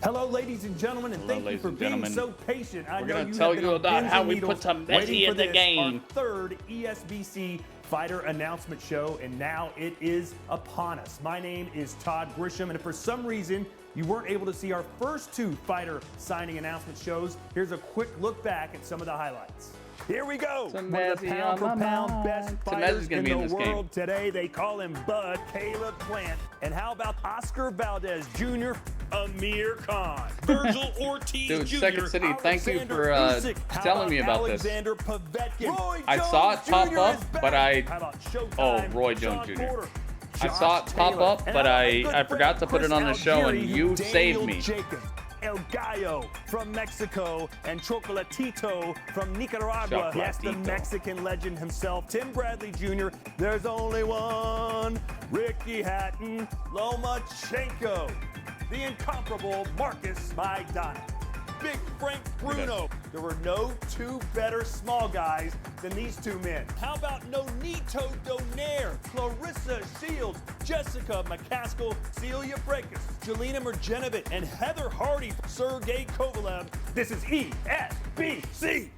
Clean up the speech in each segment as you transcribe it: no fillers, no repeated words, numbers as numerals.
Hello, ladies and gentlemen, and thank you for being so patient. We're going to tell you about how we put some Messi in the game. Our third ESBC fighter announcement show, and now it is upon us. My name is Todd Grisham, and if for some reason you weren't able to see our first two fighter signing announcement shows, here's a quick look back at some of the highlights. Here we go. One of the pound-for-pound best fighters in the world today. They call him Bud, Caleb Plant. And how about Oscar Valdez Jr., Amir Khan, Virgil Ortiz Dude, Jr., Second City, thank you for telling me about this. I saw it pop up, but Roy Jones Jr. I saw it pop up, but I forgot to put it on the show, and you saved me. El Gallo from Mexico and Chocolatito from Nicaragua. Yes, the Mexican legend himself, Tim Bradley Jr. There's only one. Ricky Hatton, Lomachenko, the incomparable Marcus Maidana, Big Frank Bruno. There were no two better small guys than these two men. How about Nonito Donaire, Clarissa Shields, Jessica McCaskill, Celia Breakus, Jelena Murgidan, and Heather Hardy, Sergey Kovalev. This is ESBC.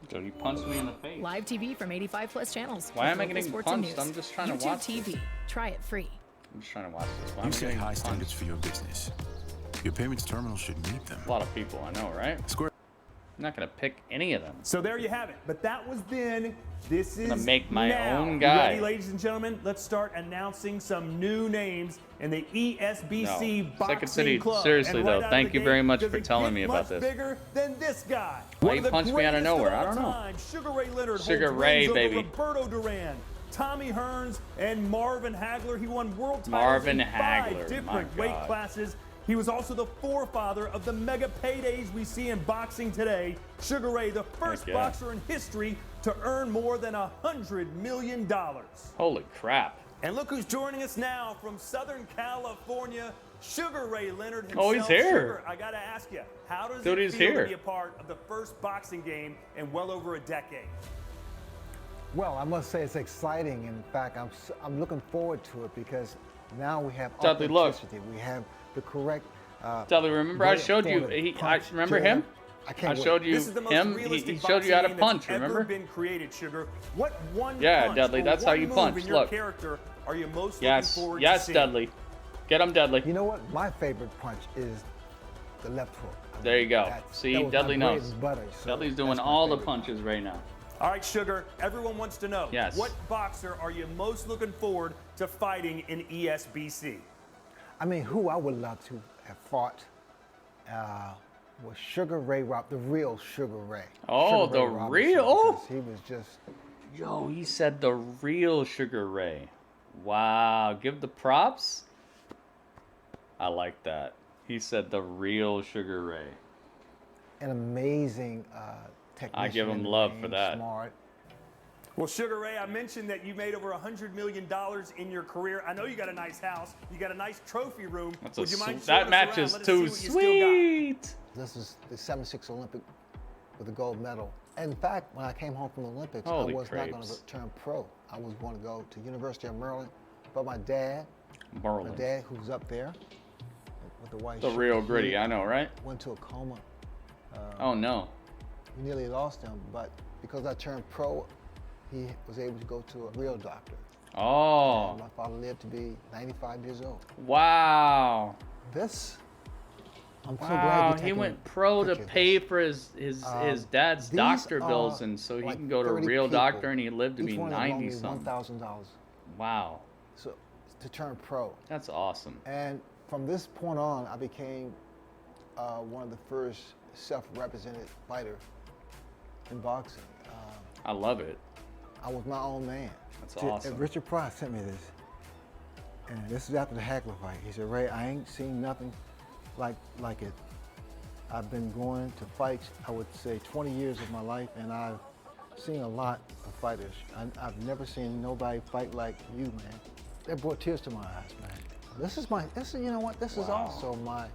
So you punched me in the face. Live TV from 85+ channels. Why am I getting punched? I'm just trying to watch YouTube TV. Try it free. I'm just trying to watch this. You set high standards for your business. Your payments terminal should meet them. A lot of people, I know, right? Square. I'm not gonna pick any of them. So there you have it. But that was then. This is I'm gonna make my now. own guy. Ready, ladies and gentlemen? Let's start announcing some new names in the ESBC Boxing Second City, Club. seriously and right though, out thank of you the very gate, much does for it telling get me about much this. Bigger than this guy. Why you punched me out of nowhere? I don't know. Time, Sugar Ray Leonard Sugar holds Ray, reigns baby. over Roberto Duran, Tommy Hearns, and Marvin Hagler. He won world titles Marvin in 5 Hagler, different my weight God. classes. He was also the forefather of the mega paydays we see in boxing today. Sugar Ray, the first boxer in history to earn more than $100 million. Holy crap. And look who's joining us now from Southern California, Sugar Ray Leonard himself. Oh, he's here. Sugar, I gotta ask you, how does it feel to be a part of the first boxing game in well over a decade? Well, I must say it's exciting. In fact, I'm looking forward to it because now we have Dudley, look. authenticity. We have the correct. Dudley, remember I showed you? I remember him. I showed you him. He showed you how to punch. Remember? Been created, Sugar. What one? Yeah, Dudley. That's how you punch. Look. Character are you most yes, looking forward yes, to seeing? Dudley. Get him, Dudley. You know what? My favorite punch is the left hook. There you go. See, Dudley knows. Butter, so Dudley's doing all the punches right now. All right, Sugar, everyone wants to know, what boxer are you most looking forward to fighting in ESBC? I mean, who I would love to have fought was Sugar Ray Rob, the real Sugar Ray. Oh, Sugar the Ray real? Oh! He was just... Yo, he said the real Sugar Ray. Wow, give the props? I like that. He said the real Sugar Ray. An amazing technician. I give him love for that. Smart. Well, Sugar Ray, I mentioned that you made over $100 million in your career. I know you got a nice house. You got a nice trophy room. Would you mind that match is too sweet. This is the 76 Olympic with the gold medal. In fact, when I came home from the Olympics, Holy I was crapes. not going to turn pro. I was going to go to University of Maryland. But my dad, who's up there with the white shirt, real gritty, I know, right? Went to a coma. Oh, no. We nearly lost him, but because I turned pro, he was able to go to a real doctor. Oh. And my father lived to be 95 years old. Wow. I'm so glad he went pro to pay for his dad's doctor bills, and so he can go to a real doctor, and he lived to be 90-something. $1,000. Wow. So to turn pro. That's awesome. And from this point on, I became one of the first self-represented fighters in boxing. I love it. I was my own man. That's awesome. Richard Price sent me this, and this is after the Hagler fight. He said, "Ray, I ain't seen nothing like it. I've been going to fights, I would say 20 years of my life, and I've seen a lot of fighters. I've never seen nobody fight like you, man. That brought tears to my eyes, man. This is you know what? This is also my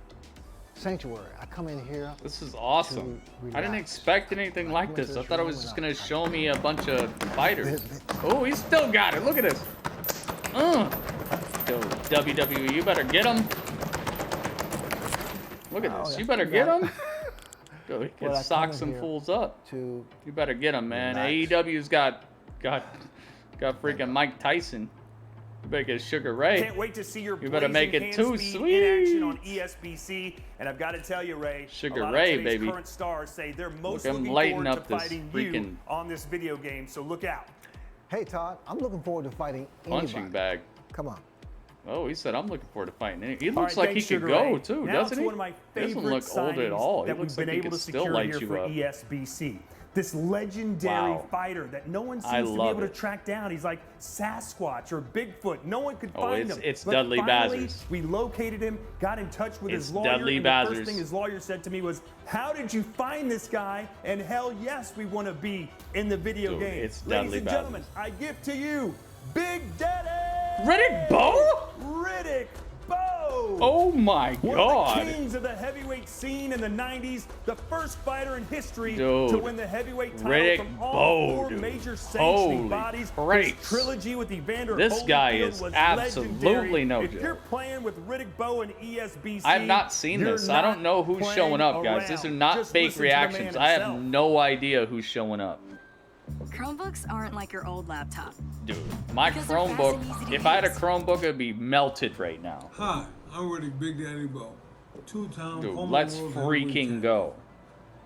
sanctuary. I come in here. This is awesome. I didn't expect anything like this. I thought it was just gonna show me a bunch of fighters. Oh, he still got it. Look at this. Yo, WWE, you better get him. Look at Oh, this. yeah. You better You get got him. Go, he Well, can I sock come some here fools up. To You better get him, man. relax. AEW's got freaking Mike Tyson. You better get Sugar Ray. Can't wait to see your You better make blazing it hand too speed sweet. in action on ESBC. And I've got to tell you, Ray, Sugar a lot Ray, of today's baby. current stars say they're most I'm looking lighting forward up to this fighting freaking you on this video game. So look out. Hey, Todd, I'm looking forward to fighting anybody. Punching bag. Come on. Oh, he said, I'm looking forward to fighting. He All looks right, like he thanks, could Sugar go, Ray. too, Now doesn't to he? one of my He doesn't favorite look old at signings all. He that looks we've like been he able could to still secure light here you for up. ESBC. This legendary Wow. fighter that no one I seems to be love able to it. track down. He's like Sasquatch or Bigfoot. No one could Oh, find him. it's But Dudley finally, Bazers. we located him, got in touch with It's his lawyer, Dudley and the Bazers. first thing his lawyer said to me was, "How did you find this guy?" And hell yes, we want to be in the video Dude, game. it's Ladies Dudley and gentlemen, Bazers. I give to you Big Daddy Riddick Bowe? Riddick Bowe. Oh, my One God. of the kings of the heavyweight scene in the 90s, the first fighter in history Dude, to win the heavyweight title Riddick from all Bowe, four dude. major sanctioning Holy bodies. crapes. His trilogy with Evander This guy Holyfield is was absolutely legendary. no If joke. you're playing with Riddick Bowe and ESBC, I have not seen you're this. I don't know who's not showing up, playing guys. These are around. not Just fake listen to the man reactions. I have himself. no idea who's showing up. Chromebooks aren't like your old laptop. Dude, my Because they're fast and easy Chromebook, to if I had a use. Chromebook, it'd be melted right now. Hi, I'm Riddick Big Daddy Bowe, two-time Dude, former let's world heavyweight freaking champion. go.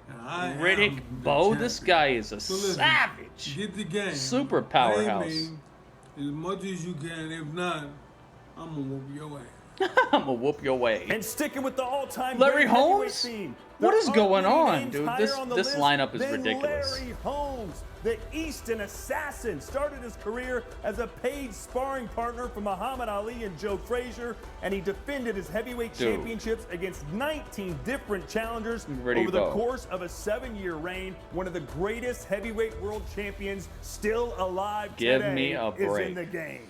And I am Riddick the Bowe, this champion. guy is a So listen, savage. Get the game. Super Play powerhouse. me as much as you can. If not, I'm gonna whoop your ass. I'm gonna whoop your way. And sticking with the all-time Larry great heavyweight Holmes? scene, What there is aren't going many on, names dude? higher This- on the this list lineup is than ridiculous. Larry Holmes, the Easton Assassin, started his career as a paid sparring partner for Muhammad Ali and Joe Frazier, and he defended his heavyweight Dude. championships against 19 different challengers Ready over to the go. course of a 7-year reign. One of the greatest heavyweight world champions still alive Give today me a is in break. the game.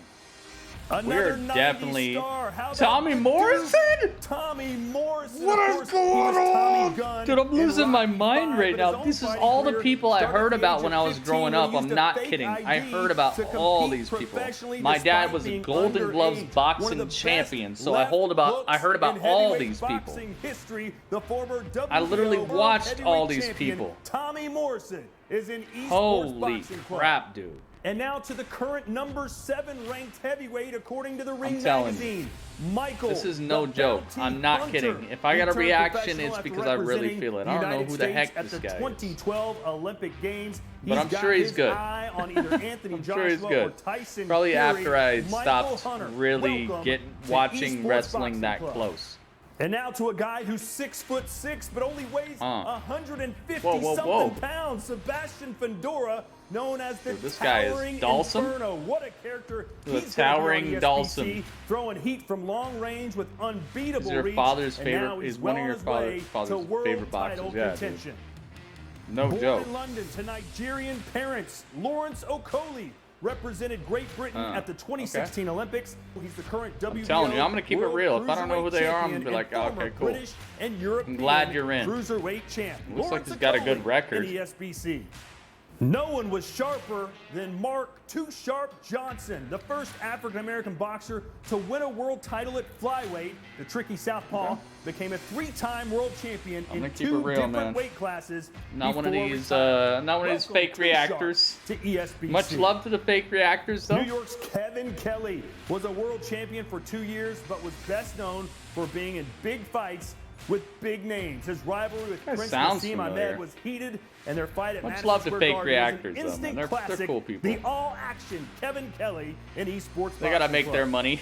We're Another 90s definitely star. How about Tommy the Morrison? Duke? Tommy Morrison. What of is course, going he was Tommy on? Gunn Dude, I'm in losing my Rocky mind V, right but now. his own This is fighting all the career people I started heard at the about age when of I was 15. growing He up. used I'm a not fake kidding. I ID heard about to all compete these people. professionally My dad despite was a being Golden Gloves underage. One of boxing the best champion, so left I heard about hooks all in these heavyweight people. boxing history, the former WBO I literally World watched all Heavyweight these Champion, people. Tommy Morrison is in Esports Holy Boxing Club. crap, dude. And now to the current number 7 ranked heavyweight according to the Ring telling you. magazine, Michael. This is no the joke. Bounty I'm not Hunter. kidding. If I got a He turned reaction, professional it's after because I really representing feel it. the I don't know United who the heck States this at the guy is. 2012 Olympic Games. But I'm got sure he's his good. eye on either Anthony I'm sure he's Joshua good. or Tyson Probably Fury. after I Michael stopped Hunter, really welcome to watching Esports wrestling Boxing that Club. close. And now to a guy who's 6'6" but only weighs 150 Whoa, whoa, something whoa. pounds. Sebastian Fendora, known as the Dude, this guy is Towering Dawson? Inferno. What a character! The He's gonna be on Towering ESBC, Dawson. throwing heat from long range with unbeatable Is your reach. father's and favorite- now he's is one of well your on his way father's to world favorite boxers? title Yeah, dude. contention. No Born joke. in London to Nigerian parents, Lawrence Okoli represented Great Britain at the 2016 Olympics. He's the current WBO telling you, I'm gonna keep it World real. If I don't know who Cruiserweight they are, I'm gonna champion be like, and oh, former okay, cool. British and European glad you're in. Cruiserweight champ. Looks like Lawrence he's got a good Okoli record. in ESBC. No one was sharper than Mark Too Sharp Johnson, the first African-American boxer to win a world title at flyweight. The tricky southpaw became a 3-time world champion I'm in gonna keep 2 it real, different man. weight classes. Not one of before these, retiring. not one of these Welcome fake Too Sharp reactors. to ESBC. Much love to the fake reactors, though. New York's Kevin Kelly was a world champion for 2 years, but was best known for being in big fights with big names. His rivalry with That Prince sounds Nassim familiar. Ahmed was heated, and their fight at Much Madison love to Square fake Garden was an reactors, though, man. instant They're classic, cool people. The all-action Kevin Kelly in Esports They gotta Boxing make Club. their money.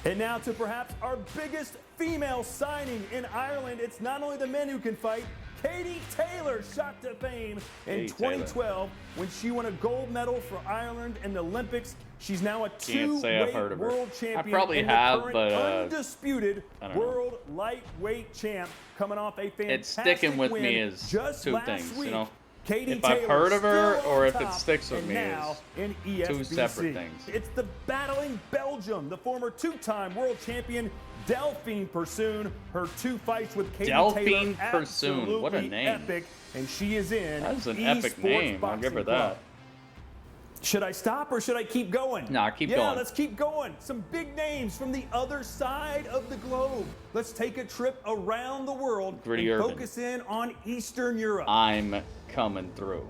And now to perhaps our biggest female signing in Ireland. It's not only the men who can fight. Katie Taylor shot to fame in Katie 2012 when she won a gold medal for Ireland in the Olympics. She's now a Can't say I've heard two-weight of her. world I champion probably and have, the current but, undisputed I don't know. world lightweight champ, coming off a fantastic It's sticking with win me as just two last things, you week. know? Katie If I've Taylor heard of her still or on if it top, sticks with and me now is in two ESBC. separate things. It's the battling Belgium, the former 2-time world champion Delphine Persoon. Her 2 fights with Katie Delphine Taylor, Persoon, what a absolutely name. Epic, and she is in That's an Esports epic name. I'll give her Boxing Club. that. Should I stop or should I keep going? Nah, keep going. going. Yeah, let's keep going. Some big names from the other side of the globe. Let's take a trip around the world Gritty and urban. focus in on Eastern Europe. I'm coming through.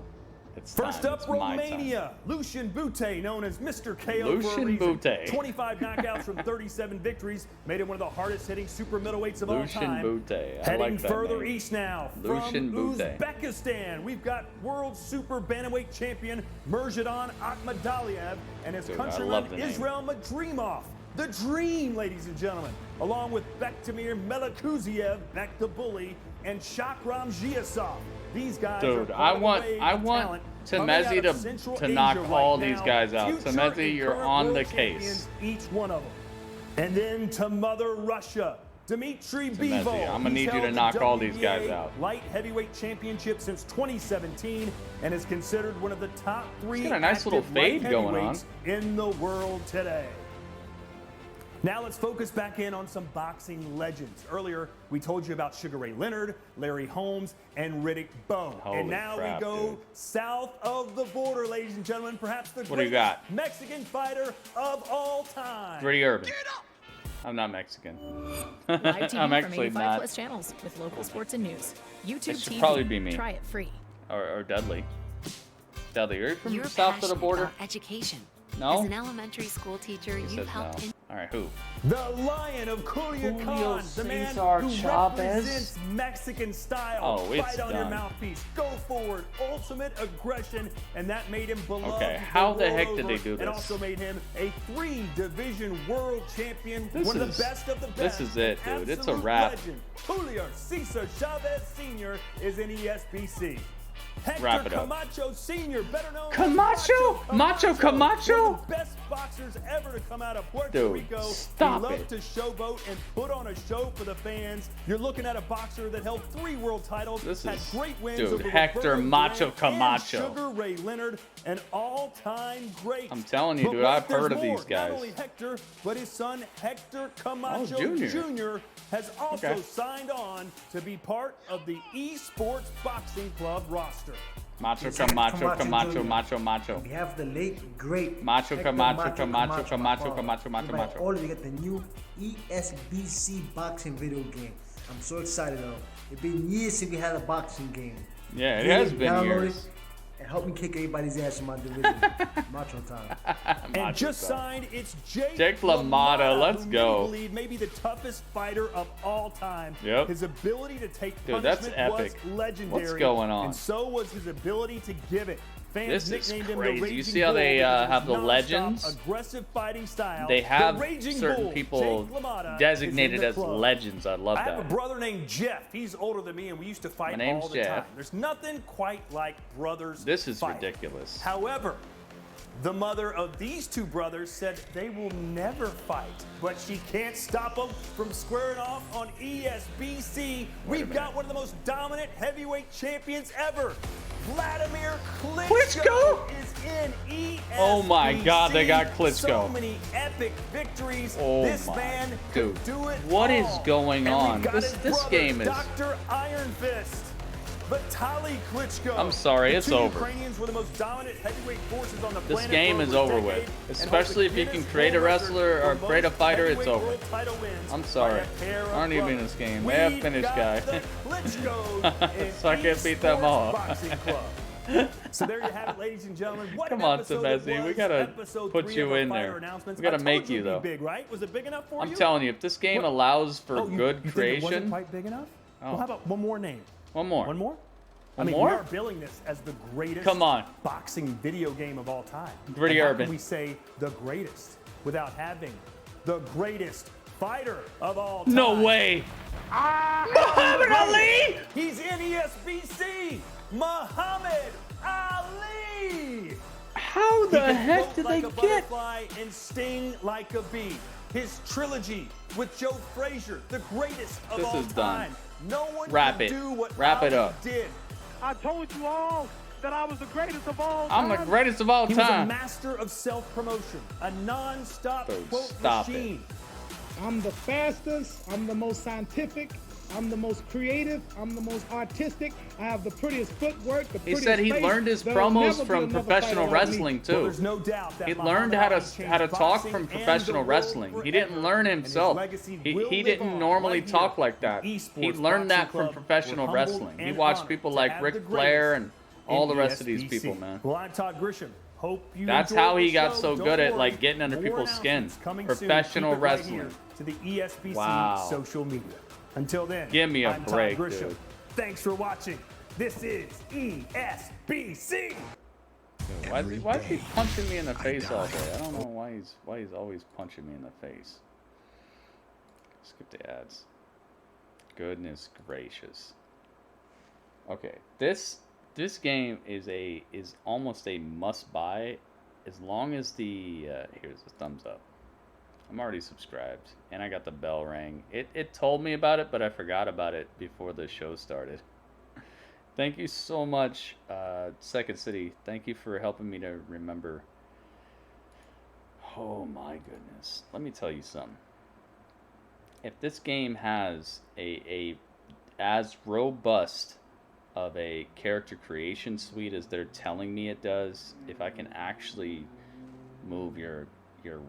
It's First time. up, It's my Romania. Lucian Bute, known as Mr. KO for a Lucian reason. Bute. 25 knockouts from 37 victories, made him one of the hardest-hitting super middleweights of all time. Lucian Bute. I Heading like that further name. east now, Lucian from Bute. Uzbekistan, we've got world super bantamweight champion Murgidan Ahmadalia and his Dude, I love countryman the name. Israel Madrimov. The Dream, ladies and gentlemen, along with Bektamir Melikuziev, back the bully, and Shakram Giasov. These guys Dude, are I part want of the wave of talent coming out Temezi of Central to Asia knock right all now. these guys out. Future Temezi, and you're current on world the champions, case. each one of them. And then to Mother Russia, Dmitry Temezi, Bivol. I'm gonna He's need you held to the knock all these WBA guys out. Light heavyweight championship since 2017 and is considered one of the top 3 He's got a nice little active light fade going on. heavyweights in the world today. Now let's focus back in on some boxing legends. Earlier, we told you about Sugar Ray Leonard, Larry Holmes, and Riddick Bowe. Holy And now crap, we go dude. south of the border, ladies and gentlemen. Perhaps the What do you greatest got? Mexican fighter of all time. Gritty urban. I'm not Mexican. Live TV I'm from actually 85 not. plus channels with local sports and news. YouTube should TV. probably be me. Try it free. Or Dudley. Dudley, are you from You're south of the passionate border? about education. No? As an elementary school teacher, He you've says helped no. All right, who? The Lion of Culiacan, Julio the man Cesar who Chavez? represents Mexican style. Oh, it's Fight on your done. mouthpiece, go forward, ultimate aggression, and that made him beloved. Okay, how the world heck did over, they do And this? also made him a 3-division world champion, This one of is- the best of the this best. is it, an dude. It's a absolute wrap. Legend. Julio Cesar Chavez Sr. is in ESBC. Hector Wrap it up. Camacho Sr., better known Camacho? as Macho Camacho? one of the best boxers ever to come out of Puerto Dude, Rico. stop he loved it. to showboat and put on a show for the fans. You're looking at a boxer that held 3 world titles, This had is- great wins dude, over Hector Roberto Macho Duran Camacho. and Sugar Ray Leonard, an all-time great. I'm telling you, But dude, what? I've heard There's of more. these guys. Not only Hector, but his son Hector Camacho Junior. Jr. has also Okay. signed on to be part of the Esports Boxing Club roster. Macho It's Hector Camacho, Camacho, Jr. Macho, Macho. On behalf of the late, great Macho Hector Camacho, Macho Camacho, my Camacho, father. Camacho, Macho, Invite Macho. all of you to get the new ESBC boxing video game. I'm so excited though. It's been years since we had a boxing game. Yeah, it Get has been download years. it, and help me kick everybody's ass in my division. Macho time. And Macho just time. signed, it's Jake LaMotta, let's who go. many believe may be the toughest fighter of all time. Yep. His ability to take Dude, that's punishment epic. was legendary. What's going on? And so was his ability to give it. Fans This is nicknamed him the crazy. You Raging see how Bull they, because of his have the nonstop, legends? aggressive fighting style. They The have Raging certain Bull, people Jake LaMotta, is designated in the as club. legends. I love I have a that. brother named Jeff. He's older than me, and we used to fight My name's all the Jeff. time. There's nothing quite like brothers This is fighting. ridiculous. However, the mother of these 2 brothers said they will never fight, but she can't stop them from squaring off on ESBC. We've got one of the most dominant heavyweight champions ever. Vladimir Klitschko is in ESBC. Oh my God, they got Klitschko. So many epic victories. Oh this my- man dude, could do it what is all. going And we've on? got This- his this brother, game is- Dr. Iron Fist. Vitaly Klitschko. I'm sorry, The it's 2 over. Ukrainians were the most dominant heavyweight forces on the This planet game for is over a over decade with. and Especially holds if you the can Guinness create a World wrestler Record or for create a most fighter, it's heavyweight over. world title wins I'm by sorry. a pair of Aren't even in brothers. this game. They have We've finished got guy. the Klitschkos in So I can't beat them Esports all. Boxing Club. So there you have it, ladies and gentlemen. What Come an on, episode it Sebastian. We was. gotta Episode put 3 you of our in Fire there. announcements. We gotta I told make you, it'd be though. Big, right? Was it big enough for you? I'm telling you, if this game What? allows for Oh, you good think it wasn't creation, quite big enough? Oh. Well, how about one more name? one more. One more? One I mean, more? we are billing this as the greatest Come on. boxing video game of all time. Gritty And how urban. can we say the greatest without having the greatest fighter of all time? No way. Muhammad Ali! He's in ESBC. Muhammad Ali. How He the can heck float did like they a get? butterfly and sting like a bee. His trilogy with Joe Frazier, the greatest of This all is done. time. No one Wrap can it. do what Wrap it Ali up. did. I told you all that I was the greatest of all I'm time. the greatest of all He was a time. master of self-promotion, a non-stop Dude, quote stop it. machine. I'm the fastest, I'm the most scientific, I'm the most creative, I'm the most artistic, I have the prettiest footwork, the He prettiest said he face. learned his There'll promos never be from another professional fighter like me. wrestling Well, too. there's no doubt that He Muhammad learned how Ali to changed talk boxing from and professional the world wrestling. He didn't forever, learn and his himself. legacy He will live didn't on normally right talk here. like that. The He Esports learned that Boxing from Club. professional We're humbled wrestling. He and watched honored people to like have Ric the Flair greatest and all in the rest of these ESBC. people, man. Well, I'm Todd Grisham. Hope you That's enjoyed how he the got show. so Don't good at worry, like getting under more people's skin. announcements coming Professional soon. Keep it right wrestling. here to the ESBC Wow. social media. Until then, Give me a I'm break, Todd Grisham. dude. Thanks for watching. This is ESBC. Why is he punching me in the face all day? I don't know why he's always punching me in the face. Skip the ads. Goodness gracious. Okay, this game is almost a must buy as long as the here's the thumbs up. I'm already subscribed and I got the bell rang. It told me about it, but I forgot about it before the show started. Thank you so much, Second City. Thank you for helping me to remember. Oh my goodness. Let me tell you something. If this game has a as robust of a character creation suite as they're telling me it does, if I can actually move your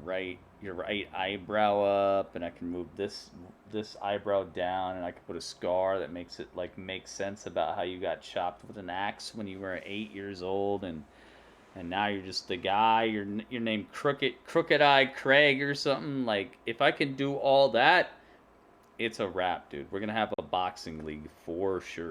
right eyebrow up, and I can move this eyebrow down, and I can put a scar that makes it like make sense about how you got chopped with an axe when you were 8 years old, and now you're just the guy. You're named Crooked Eye Craig or something. Like, if I can do all that, it's a wrap, dude. We're gonna have a boxing league for sure.